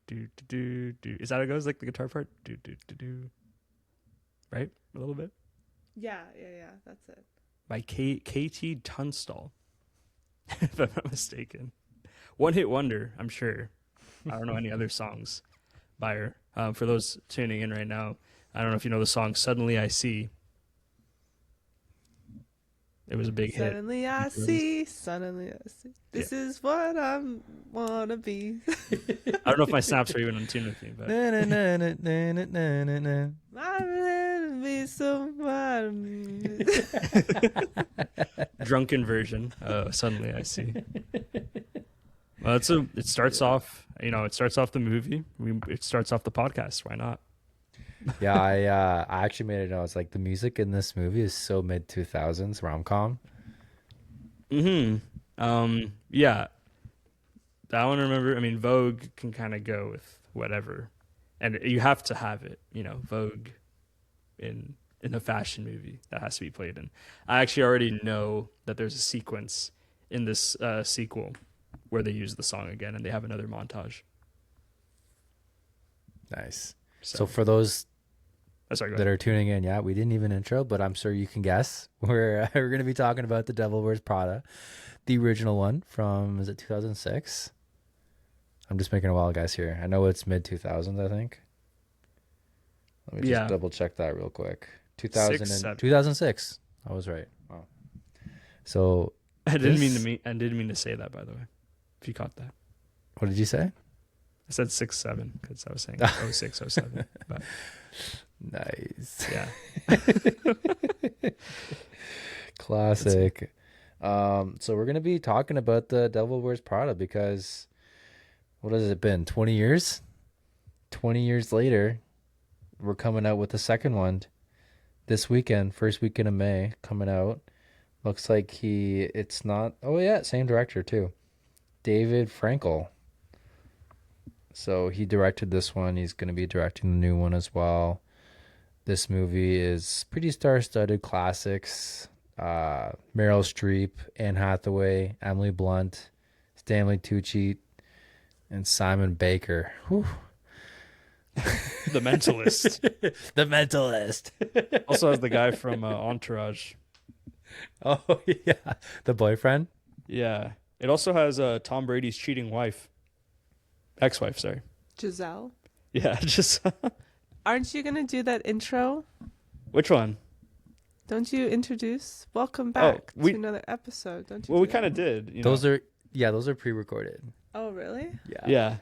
do do do do. Is that how it goes? Like the guitar part? Do do do do. Right? A little bit. Yeah. That's it. By KT Tunstall, if I'm not mistaken. One hit wonder, I'm sure. I don't know any other songs by her. For those tuning in right now, I don't know if you know the song "Suddenly I See." It was a big hit. Suddenly I see. Suddenly I see. This is what I wanna be. I don't know if my snaps are even in tune with me, but Na, na, na, na, na, na, na, na. I'm be somebody. drunken version. Suddenly I see. Well, it starts off. It starts off the movie. It starts off the podcast. Why not? Yeah, I actually made it know. It's like the music in this movie is so mid 2000s rom-com. Yeah. That one, remember? I mean, Vogue can kind of go with whatever, and you have to have it. Vogue in a fashion movie that has to be played in. I actually already know that there's a sequence in this sequel where they use the song again, and they have another montage. Nice. So for those Sorry, that are tuning in, yeah, we didn't even intro, but I'm sure you can guess. We're going to be talking about The Devil Wears Prada, the original one from, is it 2006? I'm just making a wild guess here. I know it's mid 2000s, I think. Let me just double check that real quick. 2006. I was right. Wow. So I didn't mean to say that, by the way. If you caught that. What did you say? I said 6-7 because I was saying 06, 07. But nice. Yeah. Classic. So we're gonna be talking about The Devil Wears Prada because what has it been? 20 years? 20 years later, we're coming out with the second one this weekend, first weekend of May, coming out. Looks like it's not, oh yeah, same director too. David Frankel. So he directed this one. He's going to be directing the new one as well. This movie is pretty star-studded classics. Meryl Streep, Anne Hathaway, Emily Blunt, Stanley Tucci, and Simon Baker. Whew. The Mentalist. The Mentalist. Also has the guy from Entourage. Oh, yeah. The boyfriend? Yeah. It also has Tom Brady's cheating wife. Ex-wife, sorry. Giselle. Yeah, just... Aren't you going to do that intro? Which one? Don't you introduce? Welcome back to another episode. Don't you? Well, we kind of did. Those are pre-recorded. Oh, really? Yeah.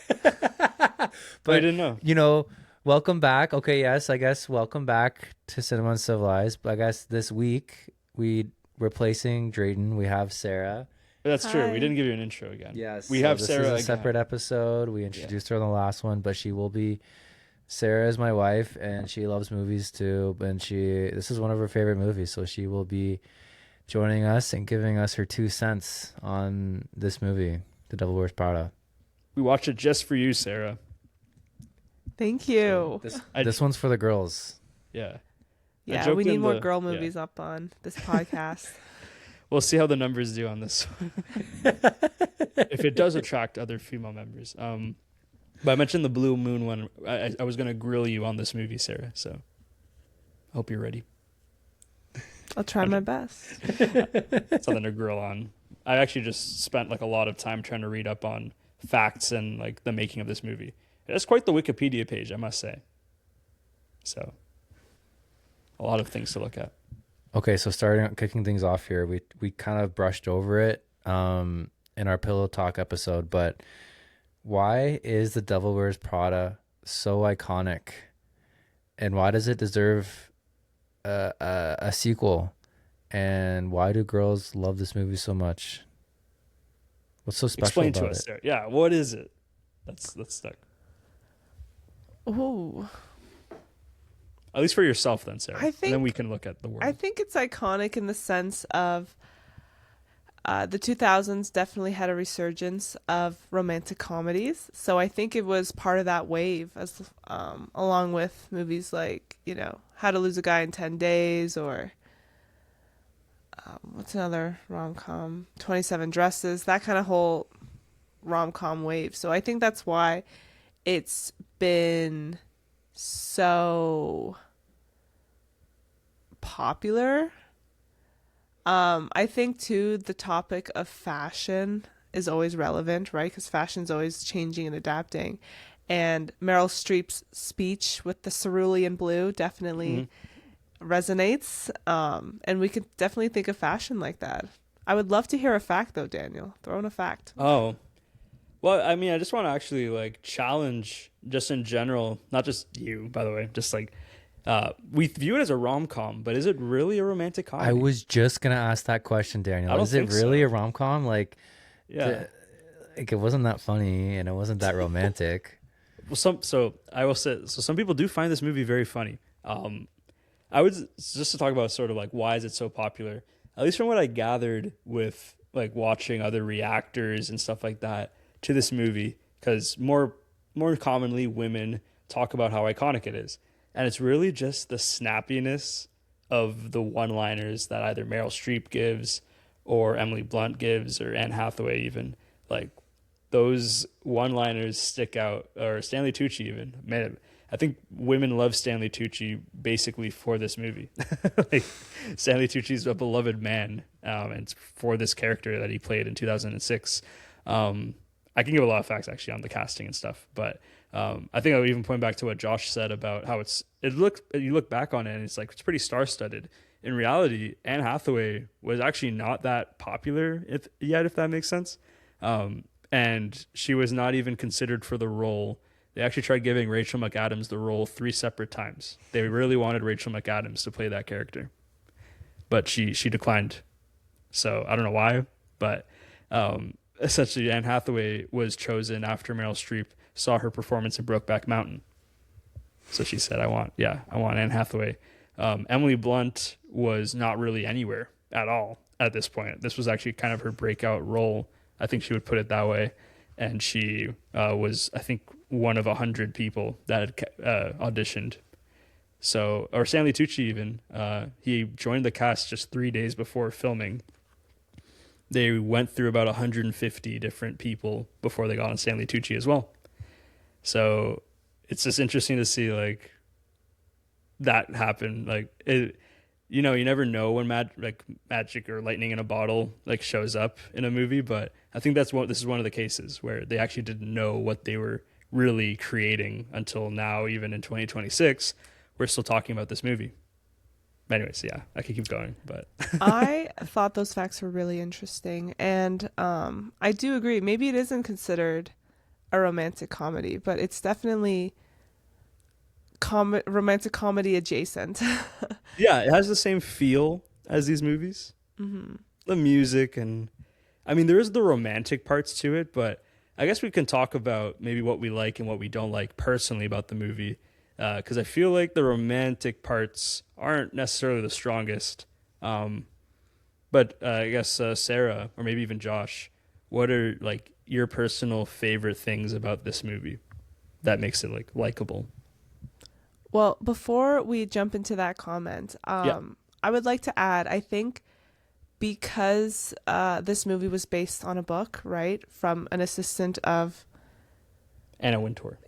But I didn't know. Welcome back. Okay, yes, I guess welcome back to Cinema Uncivilized. But I guess this week we're replacing Drayden. We have Sarah. That's Hi. true. We didn't give you an intro again. Yes. We have this Sarah is a again. separate episode. We introduced her in the last one, but Sarah is my wife, and she loves movies too. And this is one of her favorite movies, so she will be joining us and giving us her 2 cents on this movie, The Devil Wears Prada. We watched it just for you, Sarah. Thank you. So this one's for the girls. Yeah. Yeah, we need more girl movies up on this podcast. We'll see how the numbers do on this one. If it does attract other female members. But I mentioned the Blue Moon one. I was going to grill you on this movie, Sarah. So I hope you're ready. I'll try my best. Something to grill on. I actually just spent a lot of time trying to read up on facts and the making of this movie. It's quite the Wikipedia page, I must say. So a lot of things to look at. Okay, so kicking things off here, we kind of brushed over it in our Pillow Talk episode, but why is The Devil Wears Prada so iconic, and why does it deserve a sequel, and why do girls love this movie so much? What's so special Explain about to us, it? Sarah. Yeah, what is it? Let's start. Ooh. At least for yourself, then, Sarah. I think, and then we can look at the world. I think it's iconic in the sense of the 2000s definitely had a resurgence of romantic comedies. So I think it was part of that wave, as along with movies like, How to Lose a Guy in 10 Days, or what's another rom-com? 27 Dresses, that kind of whole rom-com wave. So I think that's why it's been so popular. I think too the topic of fashion is always relevant, right? Because fashion's always changing and adapting. And Meryl Streep's speech with the cerulean blue definitely resonates. And we could definitely think of fashion like that. I would love to hear a fact though, Daniel. Throw in a fact. Oh, well, I mean, I just want to actually like challenge just in general, not just you, by the way, just like we view it as a rom-com, but is it really a romantic comedy? I was just gonna ask that question, Daniel. I don't Is it think really so. a rom com? Yeah. Like it wasn't that funny and it wasn't that romantic. Well, so I will say, so some people do find this movie very funny. I would just to talk about sort of like why is it so popular? At least from what I gathered with like watching other reactors and stuff like that to this movie, because more commonly women talk about how iconic it is, and it's really just the snappiness of the one-liners that either Meryl Streep gives or Emily Blunt gives or Anne Hathaway even. Like those one-liners stick out, or Stanley Tucci even. Man, I think women love Stanley Tucci basically for this movie. Like Stanley Tucci's a beloved man, and it's for this character that he played in 2006. I can give a lot of facts actually on the casting and stuff, but I think I would even point back to what Josh said about how you look back on it and it's like it's pretty star-studded. In reality, Anne Hathaway was actually not that popular if that makes sense. And she was not even considered for the role. They actually tried giving Rachel McAdams the role 3 separate times. They really wanted Rachel McAdams to play that character, but she declined. So I don't know why, but essentially Anne Hathaway was chosen after Meryl Streep saw her performance in Brokeback Mountain. So she said, I want Anne Hathaway. Emily Blunt was not really anywhere at all at this point. This was actually kind of her breakout role. I think she would put it that way. And she was, I think, one of 100 people that had auditioned. So, or Stanley Tucci even, he joined the cast just 3 days before filming. They went through about 150 different people before they got on Stanley Tucci as well. So it's just interesting to see like that happen. Like it, you never know when magic or lightning in a bottle like shows up in a movie, but I think this is one of the cases where they actually didn't know what they were really creating until now. Even in 2026, we're still talking about this movie. Anyways, yeah, I could keep going, but I thought those facts were really interesting, and I do agree. Maybe it isn't considered a romantic comedy, but it's definitely romantic comedy adjacent. yeah, it has the same feel as these movies. Hmm. The music and I mean, there is the romantic parts to it, but I guess we can talk about maybe what we like and what we don't like personally about the movie, because I feel like the romantic parts aren't necessarily the strongest. But I guess Sarah or maybe even Josh, what are like your personal favorite things about this movie that makes it like likable? Well, before we jump into that comment, Yeah, I would like to add, I think because this movie was based on a book, right, from an assistant of Anna Wintour.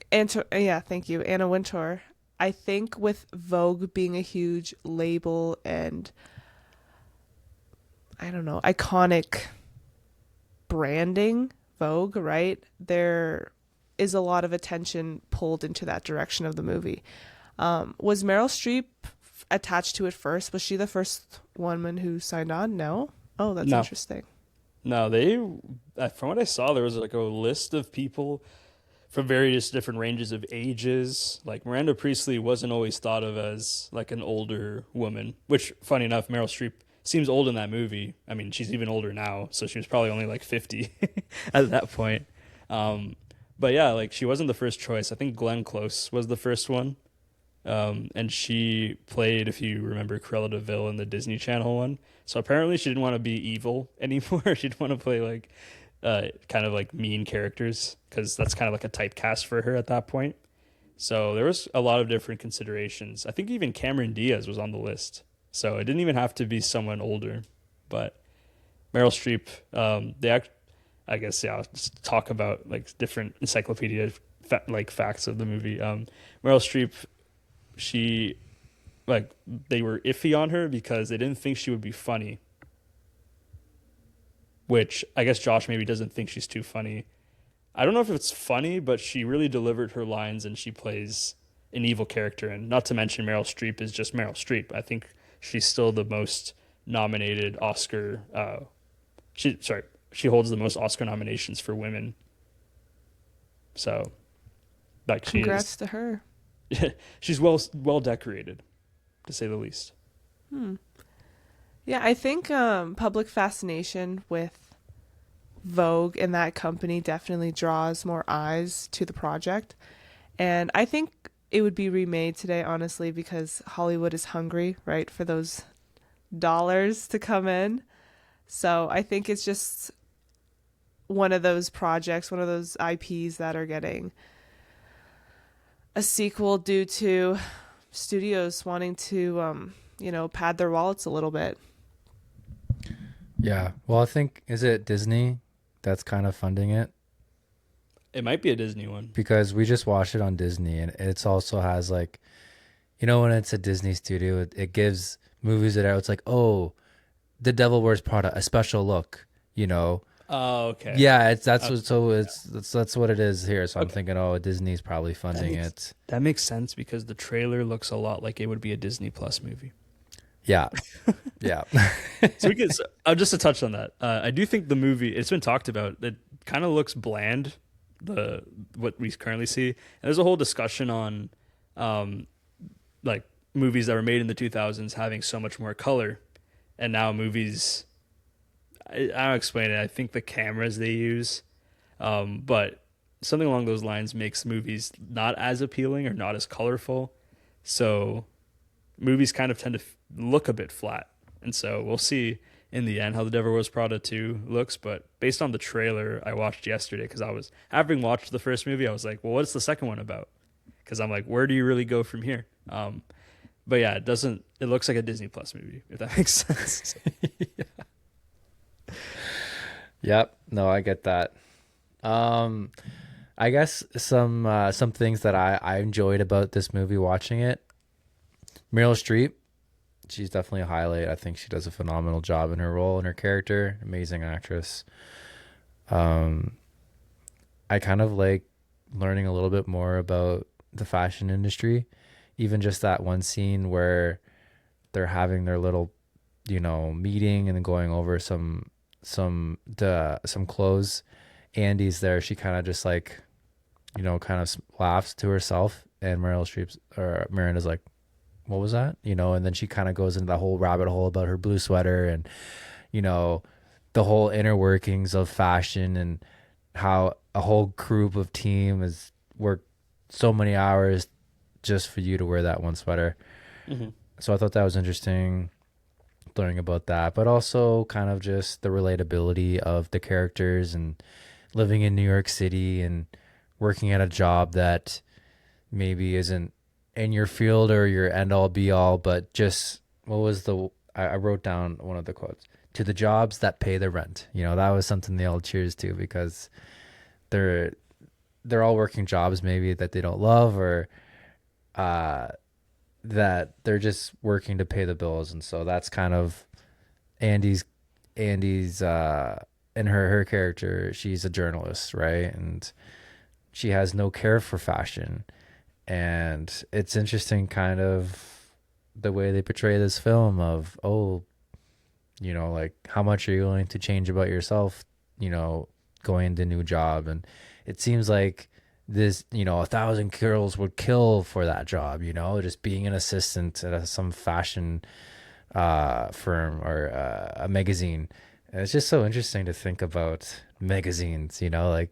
Yeah, thank you, Anna Wintour. I think with Vogue being a huge label and I don't know, iconic branding, Vogue, right? There is a lot of attention pulled into that direction of the movie. Was Meryl Streep attached to it first? Was she the first woman who signed on? No. Oh, that's No, interesting. no, they. From what I saw, there was like a list of people from various different ranges of ages. Like Miranda Priestley wasn't always thought of as like an older woman, which, funny enough, Meryl Streep seems old in that movie. I mean, she's even older now, so she was probably only like 50 at that point. But yeah, like she wasn't the first choice. I think Glenn Close was the first one. And she played, if you remember, Cruella de Vil in the Disney Channel one. So apparently she didn't want to be evil anymore. She didn't want to play like kind of like mean characters because that's kind of like a typecast for her at that point. So there was a lot of different considerations. I think even Cameron Diaz was on the list. So it didn't even have to be someone older. But Meryl Streep, I guess yeah, I'll just talk about like different encyclopedia like facts of the movie. Meryl Streep, she like they were iffy on her because they didn't think she would be funny, which I guess Josh maybe doesn't think she's too funny. I don't know if it's funny, but she really delivered her lines and she plays an evil character. And not to mention Meryl Streep is just Meryl Streep. I think she's still the most nominated Oscar. She holds the most Oscar nominations for women. So, like she Congrats to her. she's well decorated, to say the least. Yeah, I think public fascination with Vogue and that company definitely draws more eyes to the project. And I think it would be remade today, honestly, because Hollywood is hungry, right, for those dollars to come in. So I think it's just one of those projects, one of those IPs that are getting a sequel due to studios wanting to, pad their wallets a little bit. Yeah. Well, I think, is it Disney that's kind of funding it? It might be a Disney one. Because we just watched it on Disney, and it's also has like, when it's a Disney studio, it gives movies that are, it's like, oh, The Devil Wears Prada, a special look, Oh, okay. Yeah, that's Okay. what, so that's what it is here. So I'm thinking, oh, Disney's probably funding it. That makes sense because the trailer looks a lot like it would be a Disney Plus movie. Yeah, yeah, So just to touch on that, I do think the movie, it's been talked about, it kind of looks bland, what we currently see. And there's a whole discussion on like movies that were made in the 2000s having so much more color, and now movies, I don't explain it. I think the cameras they use, but something along those lines makes movies not as appealing or not as colorful. So movies kind of tend to look a bit flat. And so we'll see in the end how The Devil Wears Prada 2 looks. But based on the trailer I watched yesterday, because having watched the first movie, I was like, well, what's the second one about? Because I'm like, where do you really go from here? But yeah, it looks like a Disney Plus movie, if that makes sense. yep. No, I get that. I guess some things that I enjoyed about this movie watching it. Meryl Streep, she's definitely a highlight. I think she does a phenomenal job in her role and her character. Amazing actress. I kind of like learning a little bit more about the fashion industry. Even just that one scene where they're having their little, meeting and then going over some clothes. Andy's there. She kind of just like, kind of laughs to herself, and Miranda's like, what was that? And then she kind of goes into that whole rabbit hole about her blue sweater and, the whole inner workings of fashion and how a whole group of team has worked so many hours just for you to wear that one sweater. Mm-hmm. So I thought that was interesting learning about that, but also kind of just the relatability of the characters and living in New York City and working at a job that maybe isn't in your field or your end all be all, but just I wrote down one of the quotes, to the jobs that pay the rent. That was something they all cheers to, because they're all working jobs maybe that they don't love, or that they're just working to pay the bills. And so that's kind of Andy's and her character. She's a journalist, right? And she has no care for fashion. And it's interesting kind of the way they portray this film of, like, how much are you willing to change about yourself, going into a new job. And it seems like this, 1,000 girls would kill for that job, just being an assistant at some fashion firm or a magazine. And it's just so interesting to think about magazines, like,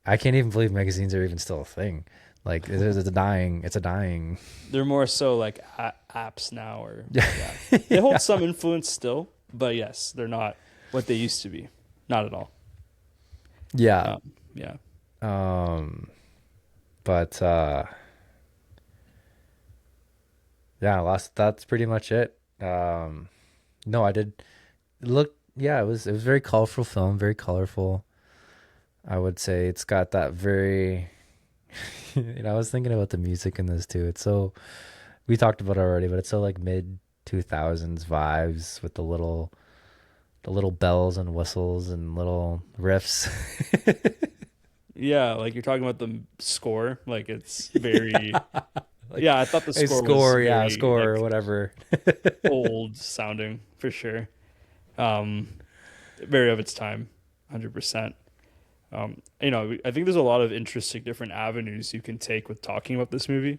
I can't even believe magazines are even still a thing. Like, it's a dying. They're more so like apps now, or yeah. They hold some influence still, but yes, they're not what they used to be. Not at all. Yeah. Yeah. But that's pretty much it. No, I did look. Yeah, it was a very colorful film, very colorful. I would say it's got that very, I was thinking about the music in this too. It's so, we talked about it already, but it's so like mid 2000s vibes with the little bells and whistles and little riffs. Yeah, like you're talking about the score, like it's very Like yeah, I thought the a score was score, yeah, very score or like whatever. old sounding for sure. Um very of its time, 100%. I think there's a lot of interesting different avenues you can take with talking about this movie.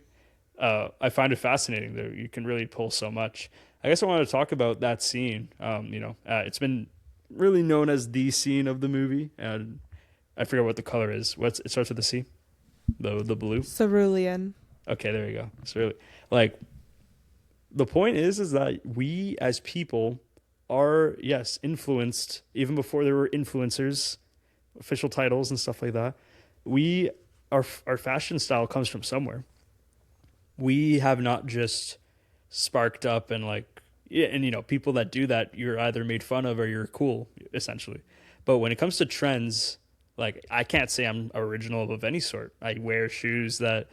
I find it fascinating that you can really pull so much. I guess I wanted to talk about that scene. It's been really known as the scene of the movie, and I forget what the color is. It starts with the C, the blue. Cerulean. Okay, there you go. It's really like the point is that we as people are yes influenced even before there were influencers, official titles and stuff like that. We our fashion style comes from somewhere. We have not just sparked up and like yeah, and people that do that you're either made fun of or you're cool essentially. But when it comes to trends, like I can't say I'm original of any sort. I wear shoes that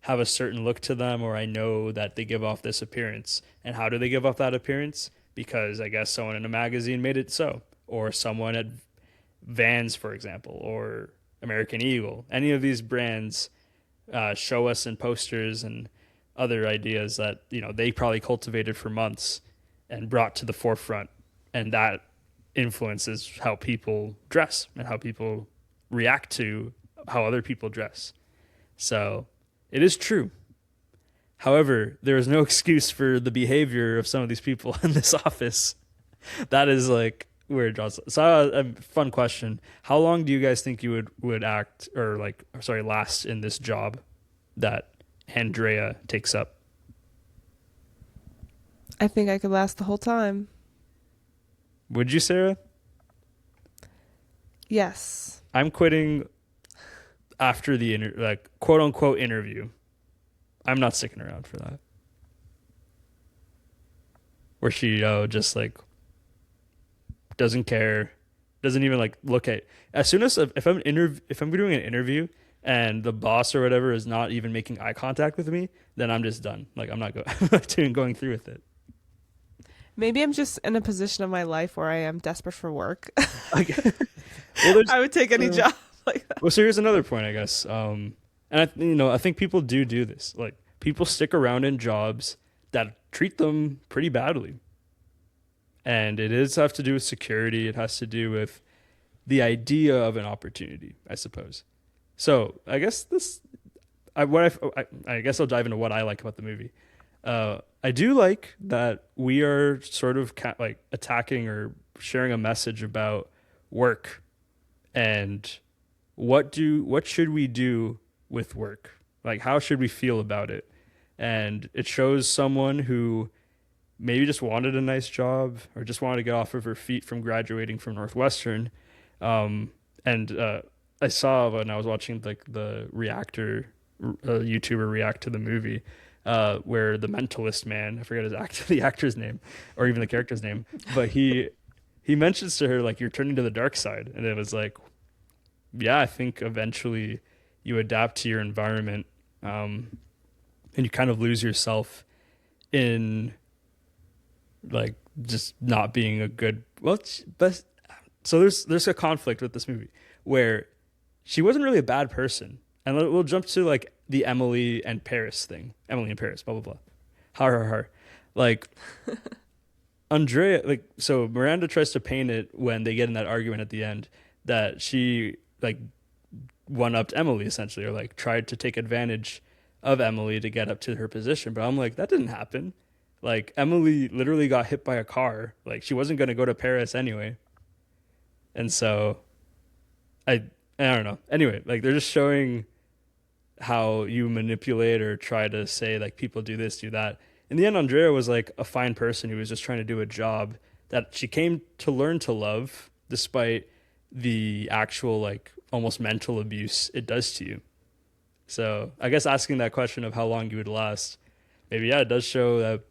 have a certain look to them, or I know that they give off this appearance. And how do they give off that appearance? Because I guess someone in a magazine made it so, or someone at Vans, for example, or American Eagle. Any of these brands show us in posters and other ideas that they probably cultivated for months and brought to the forefront, and that influences how people dress and how people react to how other people dress. So it is true. However, there is no excuse for the behavior of some of these people in this office. That is like where it draws. So, a fun question: how long do you guys think you would act or last in this job that Andrea takes up? I think I could last the whole time. Would you, Sarah? Yes. I'm quitting after the quote unquote interview. I'm not sticking around for that. Where she just like doesn't care, doesn't even like look at. As soon as if I'm doing an interview and the boss or whatever is not even making eye contact with me, then I'm just done. Like I'm not going through with it. Maybe I'm just in a position of my life where I am desperate for work. Like, well, I would take any job like that. Well, so here's another point, I guess. And I think people do this. Like people stick around in jobs that treat them pretty badly, and it is have to do with security. It has to do with the idea of an opportunity, I suppose. So I guess I guess I'll dive into what I like about the movie. I do like that we are sort of like attacking or sharing a message about work and what should we do with work? Like how should we feel about it? And it shows someone who maybe just wanted a nice job or just wanted to get off of her feet from graduating from Northwestern. And I saw when I was watching like the YouTuber react to the movie, where the mentalist man, I forget the actor's name or even the character's name, but he mentions to her like you're turning to the dark side, and it was like, yeah, I think eventually you adapt to your environment, and you kind of lose yourself in like just not being a good but so there's a conflict with this movie where she wasn't really a bad person, and we'll jump to like the Emily and Paris thing. Emily and Paris, blah blah blah. Har. Like Andrea, like so Miranda tries to paint it when they get in that argument at the end that she like one-upped Emily essentially, or like tried to take advantage of Emily to get up to her position. But I'm like, that didn't happen. Like Emily literally got hit by a car. Like she wasn't going to go to Paris anyway. And so I don't know. Anyway, like they're just showing how you manipulate or try to say like people do this, do that. In the end, Andrea was like a fine person who was just trying to do a job that she came to learn to love despite the actual like almost mental abuse it does to you. So I guess asking that question of how long you would last, maybe, yeah, it does show that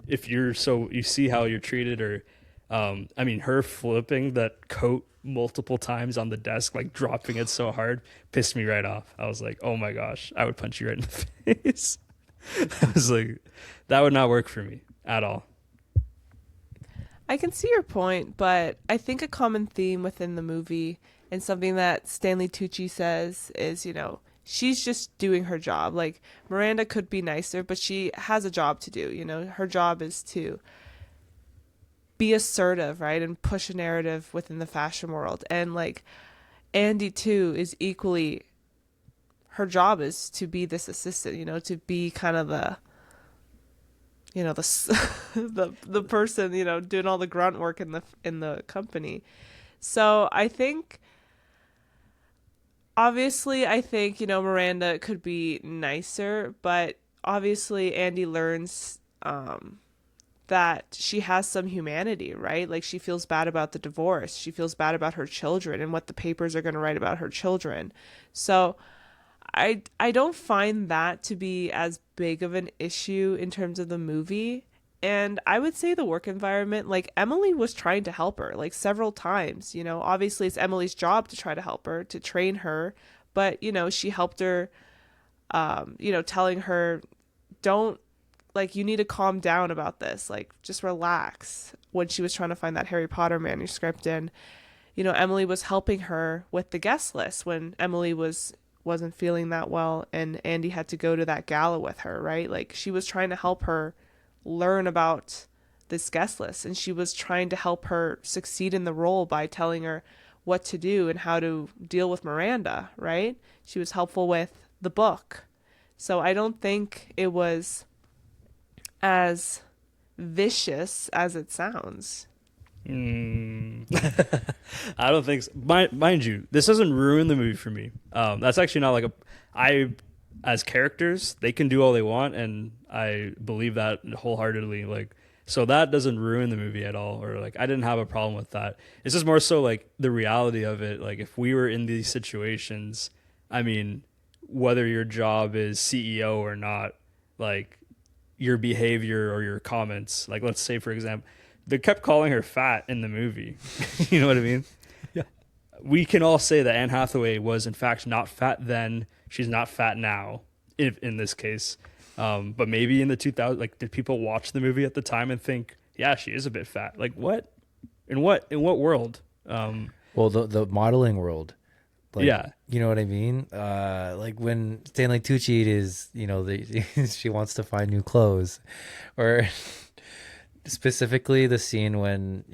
if you see how you're treated or, I mean, her flipping that coat multiple times on the desk, like dropping it so hard, pissed me right off. I was like, oh my gosh, I would punch you right in the face. I was like, that would not work for me at all. I can see your point, but I think a common theme within the movie and something that Stanley Tucci says is, she's just doing her job. Like Miranda could be nicer, but she has a job to do. Her job is to be assertive, right? And push a narrative within the fashion world. And like Andy too is equally, her job is to be this assistant, to be kind of the the person, doing all the grunt work in the company. So I think, obviously, Miranda could be nicer, but obviously Andy learns that she has some humanity, right? Like she feels bad about the divorce. She feels bad about her children and what the papers are going to write about her children. So I don't find that to be as big of an issue in terms of the movie. And I would say the work environment, like Emily was trying to help her like several times, obviously it's Emily's job to try to help her, to train her, but she helped her, telling her, don't, like, you need to calm down about this, like just relax, when she was trying to find that Harry Potter manuscript. And Emily was helping her with the guest list when Emily wasn't feeling that well and Andy had to go to that gala with her, right? Like she was trying to help her learn about this guest list, and she was trying to help her succeed in the role by telling her what to do and how to deal with Miranda, right? She was helpful with the book. So I don't think it was as vicious as it sounds. I don't think so. Mind you, this doesn't ruin the movie for me. That's actually not like as characters, they can do all they want, and I believe that wholeheartedly. Like, so that doesn't ruin the movie at all, or like I didn't have a problem with that. It's just more so like the reality of it. Like if we were in these situations, I mean, whether your job is CEO or not, like your behavior or your comments, like let's say for example, they kept calling her fat in the movie. You know what I mean? Yeah. We can all say that Anne Hathaway was in fact not fat then. She's not fat now, in this case. But maybe in the 2000s, like, did people watch the movie at the time and think, yeah, she is a bit fat? Like, what? In what world? Well, the modeling world. Like, yeah. You know what I mean? Like when Stanley Tucci is, she wants to find new clothes, or specifically the scene when,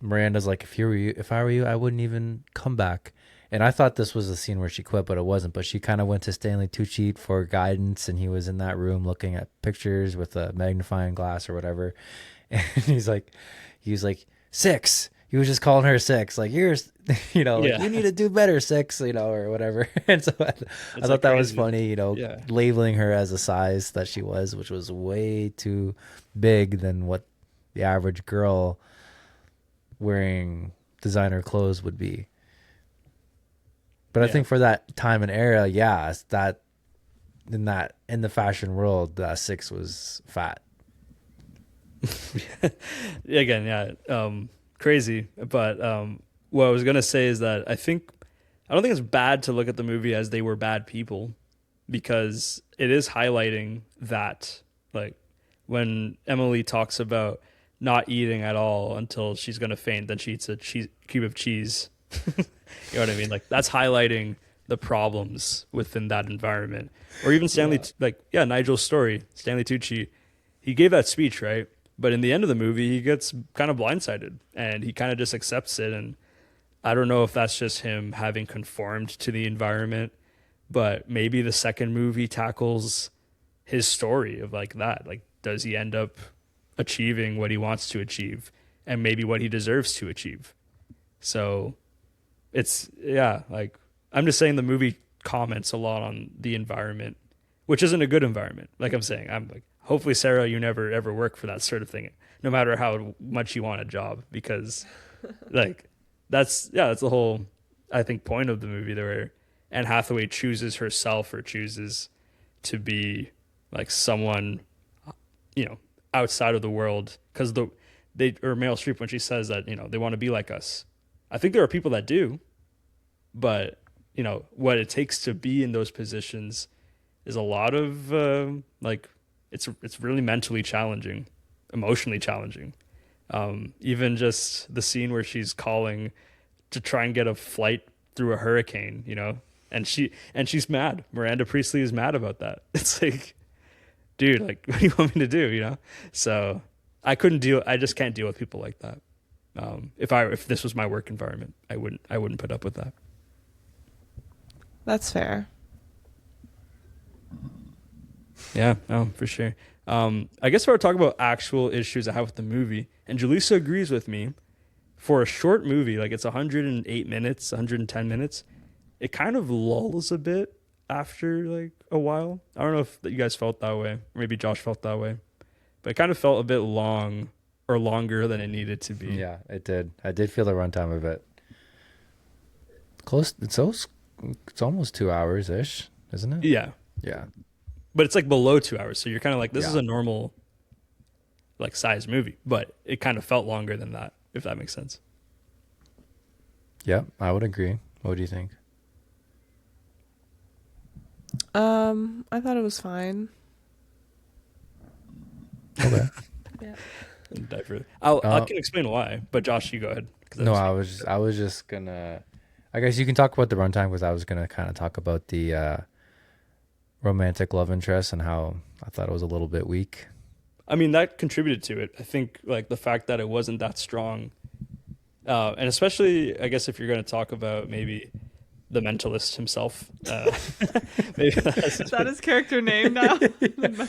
Miranda's like, if I were you, I wouldn't even come back. And I thought this was a scene where she quit, but it wasn't. But she kind of went to Stanley Tucci for guidance, and he was in that room looking at pictures with a magnifying glass or whatever. And he was like, 6. He was just calling her 6. Like, you're, like, you need to do better, 6, or whatever. And so I thought like that was funny, labeling her as a size that she was, which was way too big than what the average girl wearing designer clothes would be. But I think for that time and era, that in the fashion world, 6 was fat. Again, crazy. But what I was gonna say is that I don't think it's bad to look at the movie as they were bad people, because it is highlighting that, like, when Emily talks about not eating at all until she's gonna faint, then she eats a cube of cheese. You know what I mean? Like, that's highlighting the problems within that environment. Or even Stanley, Nigel's story, Stanley Tucci, he gave that speech, right? But in the end of the movie, he gets kind of blindsided and he kind of just accepts it. And I don't know if that's just him having conformed to the environment, but maybe the second movie tackles his story of like that. Like, does he end up achieving what he wants to achieve and maybe what he deserves to achieve? So it's, like, I'm just saying the movie comments a lot on the environment, which isn't a good environment. Like I'm saying, I'm like, hopefully, Sarah, you never ever work for that sort of thing, no matter how much you want a job, because like that's the whole, I think, point of the movie there, where Anne Hathaway chooses herself or chooses to be like someone, outside of the world, because or Meryl Streep when she says that, you know, they want to be like us. I think there are people that do, but you know what it takes to be in those positions is a lot of like it's really mentally challenging, emotionally challenging. Even just the scene where she's calling to try and get a flight through a hurricane, you know, and she's mad. Miranda Priestley is mad about that. It's like, dude, like, what do you want me to do, you know? So I just can't deal with people like that. If this was my work environment, I wouldn't put up with that. That's fair. Yeah, no, for sure. I guess we're talking about actual issues I have with the movie, and Julissa agrees with me. For a short movie, like it's 108 minutes, 110 minutes, it kind of lulls a bit after like a while. I don't know if you guys felt that way, or maybe Josh felt that way, but it kind of felt a bit long or longer than it needed to be. Yeah, it did. I did feel the runtime of it. Close. It's almost 2 hours ish, isn't it? Yeah, Yeah. but it's like below 2 hours, so you're kind of like, this is Yeah. a normal like size movie, but it kind of felt longer than that, if that makes sense. Yeah, I would agree. What do you think? I thought it was fine. Okay. Yeah. I can explain why, but Josh, you go ahead. No, I was just gonna. I guess you can talk about the runtime because I was gonna kind of talk about the romantic love interest and how I thought it was a little bit weak. I mean, that contributed to it. I think like the fact that it wasn't that strong, and especially, I guess, if you're going to talk about maybe the mentalist himself, maybe Is that his character name now?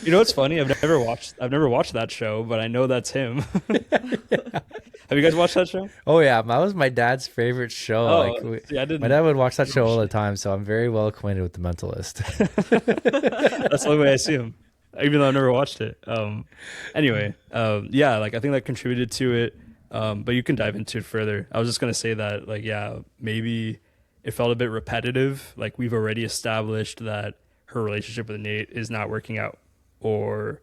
You know what's funny? I've never watched that show, but I know that's him. Have you guys watched that show? Oh yeah, that was my dad's favorite show. Oh, see, I didn't. My dad would watch that show all the time, so I'm very well acquainted with The Mentalist. That's the only way I see him, even though I've never watched it. Anyway, yeah, like I think that contributed to it. But you can dive into it further. I was just gonna say that, like, yeah, maybe it felt a bit repetitive. Like we've already established that her relationship with Nate is not working out, or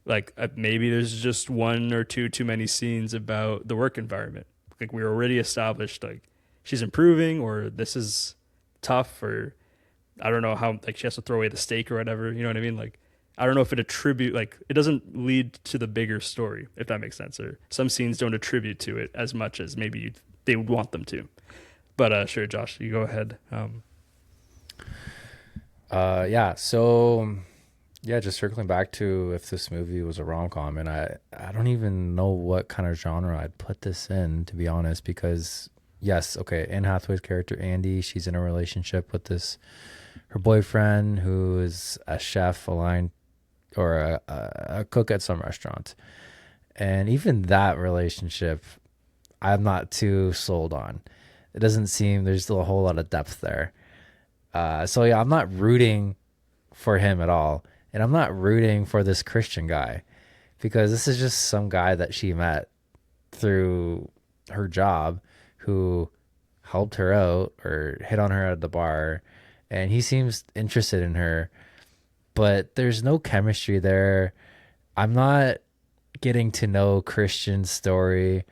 like maybe there's just one or two too many scenes about the work environment. Like we already established like she's improving, or this is tough, or I don't know how, like she has to throw away the steak or whatever. You know what I mean? Like I don't know if it doesn't lead to the bigger story, if that makes sense. Or some scenes don't attribute to it as much as maybe they would want them to. But sure, Josh, you go ahead. Yeah. So, yeah, just circling back to if this movie was a rom-com, and I don't even know what kind of genre I'd put this in, to be honest, because yes, okay, Anne Hathaway's character Andy, she's in a relationship with her boyfriend who is a chef aligned or a cook at some restaurant, and even that relationship, I'm not too sold on. It doesn't seem there's still a whole lot of depth there. So yeah, I'm not rooting for him at all. And I'm not rooting for this Christian guy because this is just some guy that she met through her job who helped her out or hit on her at the bar. And he seems interested in her, but there's no chemistry there. I'm not getting to know Christian's story,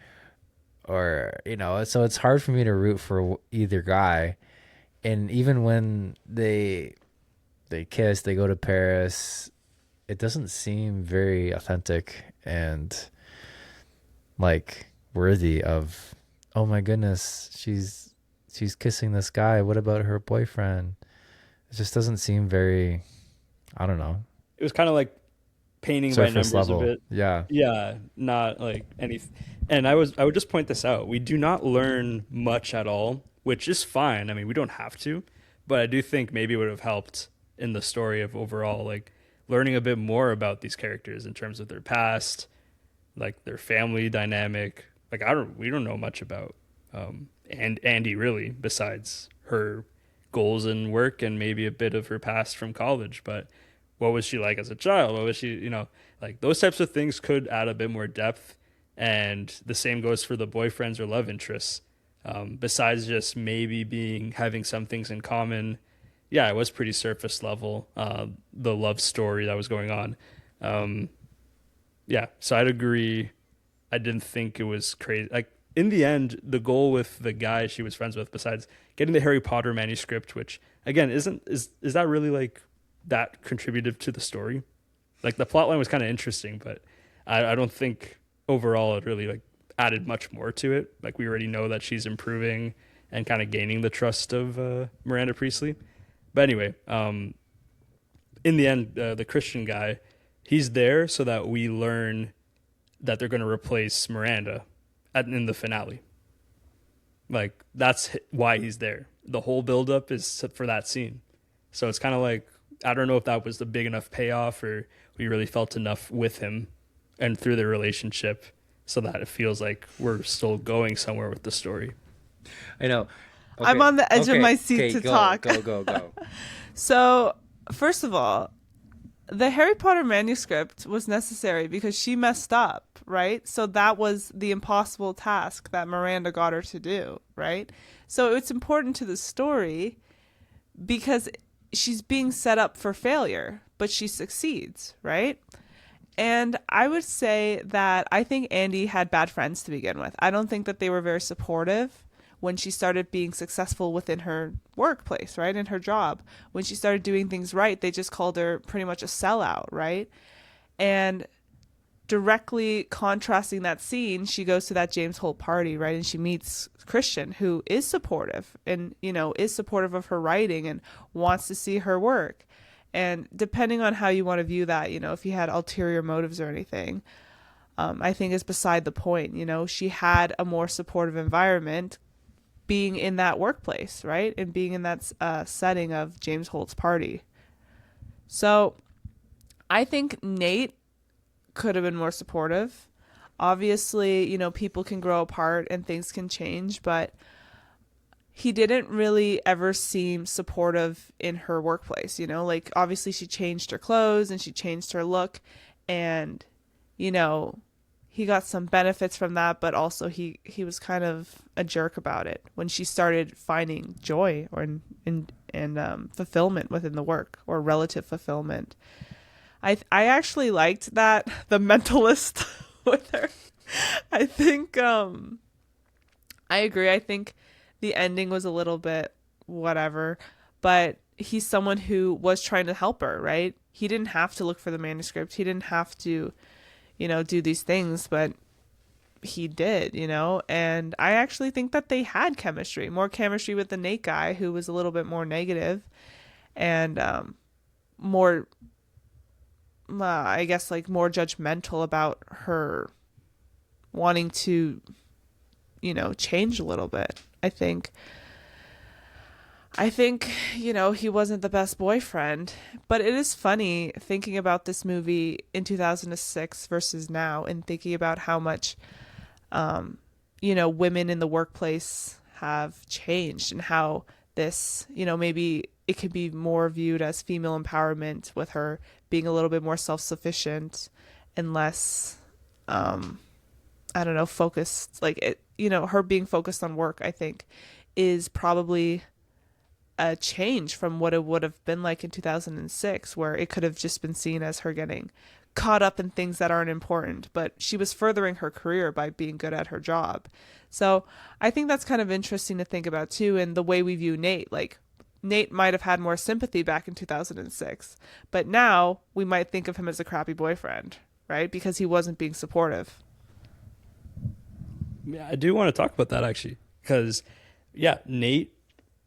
or, you know, so it's hard for me to root for either guy. And even when they kiss, they go to Paris, it doesn't seem very authentic and like worthy of, oh my goodness, she's kissing this guy, what about her boyfriend? It just doesn't seem very, I don't know. It was kind of like painting by Surface numbers level. a bit. Yeah, not like any. And I would just point this out. We do not learn much at all, which is fine. I mean, we don't have to, but I do think maybe it would have helped in the story of overall, like learning a bit more about these characters in terms of their past, like their family dynamic. Like we don't know much about and Andy really, besides her goals in work and maybe a bit of her past from college. But what was she like as a child? What was she, you know, like those types of things could add a bit more depth. And the same goes for the boyfriends or love interests. Besides just maybe having some things in common. Yeah, it was pretty surface level, the love story that was going on. Yeah, so I'd agree. I didn't think it was crazy. Like in the end, the goal with the guy she was friends with, besides getting the Harry Potter manuscript, which again is that really like that contributive to the story? Like the plot line was kind of interesting, but I don't think overall it really like added much more to it. Like we already know that she's improving and kind of gaining the trust of Miranda Priestley. But anyway, in the end, the Christian guy, he's there so that we learn that they're going to replace Miranda in the finale. Like that's why he's there. The whole buildup is for that scene. So it's kind of like, I don't know if that was the big enough payoff or we really felt enough with him and through their relationship so that it feels like we're still going somewhere with the story. I know. Okay. I'm on the edge of my seat to go, talk. Go. So, first of all, the Harry Potter manuscript was necessary because she messed up, right? So that was the impossible task that Miranda got her to do, right? So it's important to the story because she's being set up for failure, but she succeeds, right? And I would say that I think Andy had bad friends to begin with. I don't think that they were very supportive when she started being successful within her workplace, right? In her job. When she started doing things right, they just called her pretty much a sellout, right? And directly contrasting that scene, she goes to that James Holt party, right? And she meets Christian, who is supportive and, you know, is supportive of her writing and wants to see her work. And depending on how you want to view that, you know, if he had ulterior motives or anything, I think is beside the point. You know, she had a more supportive environment being in that workplace, right? And being in that setting of James Holt's party. So I think Nate could have been more supportive. Obviously, you know, people can grow apart and things can change, but he didn't really ever seem supportive in her workplace, you know, like obviously she changed her clothes and she changed her look and, you know, he got some benefits from that, but also he was kind of a jerk about it when she started finding joy or in fulfillment within the work or relative fulfillment. I actually liked that, the mentalist with her. I think, I agree. I think the ending was a little bit whatever, but he's someone who was trying to help her, right? He didn't have to look for the manuscript. He didn't have to, you know, do these things, but he did, you know? And I actually think that they had chemistry, more chemistry with the Nate guy who was a little bit more negative and more, I guess, like more judgmental about her wanting to, you know, change a little bit. I think, you know, he wasn't the best boyfriend, but it is funny thinking about this movie in 2006 versus now and thinking about how much, you know, women in the workplace have changed and how this, you know, maybe it could be more viewed as female empowerment with her being a little bit more self-sufficient and less, I don't know, focused, like it, you know, her being focused on work, I think, is probably a change from what it would have been like in 2006, where it could have just been seen as her getting caught up in things that aren't important, but she was furthering her career by being good at her job. So I think that's kind of interesting to think about too, and the way we view Nate. Like, Nate might have had more sympathy back in 2006, but now we might think of him as a crappy boyfriend, right? Because he wasn't being supportive. Yeah, I do want to talk about that actually, because yeah, Nate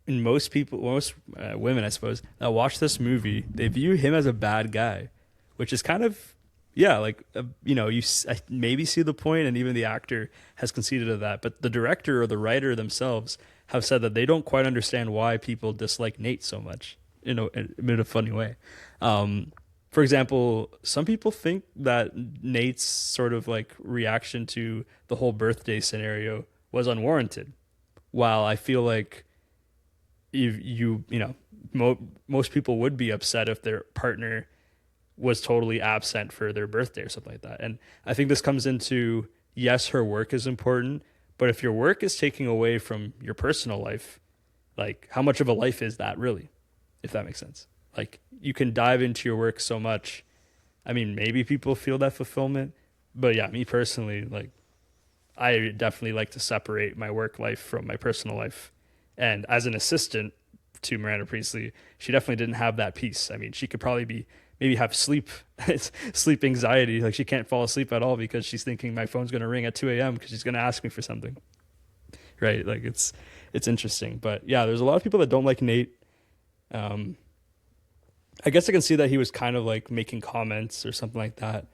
and most women, I suppose, that watch this movie, they view him as a bad guy, which is kind of, yeah, like, you know, I maybe see the point, and even the actor has conceded to that, but the director or the writer themselves have said that they don't quite understand why people dislike Nate so much, you know, in a funny way. For example, some people think that Nate's sort of like reaction to the whole birthday scenario was unwarranted, while I feel like you know, most people would be upset if their partner was totally absent for their birthday or something like that. And I think this comes into, yes, her work is important, but if your work is taking away from your personal life, like how much of a life is that really, if that makes sense? Like you can dive into your work so much. I mean, maybe people feel that fulfillment, but yeah, me personally, like I definitely like to separate my work life from my personal life. And as an assistant to Miranda Priestley, she definitely didn't have that peace. I mean, she could probably be maybe have sleep anxiety. Like she can't fall asleep at all because she's thinking my phone's going to ring at 2 a.m. because she's going to ask me for something. Right? Like it's interesting. But yeah, there's a lot of people that don't like Nate. I guess I can see that he was kind of like making comments or something like that.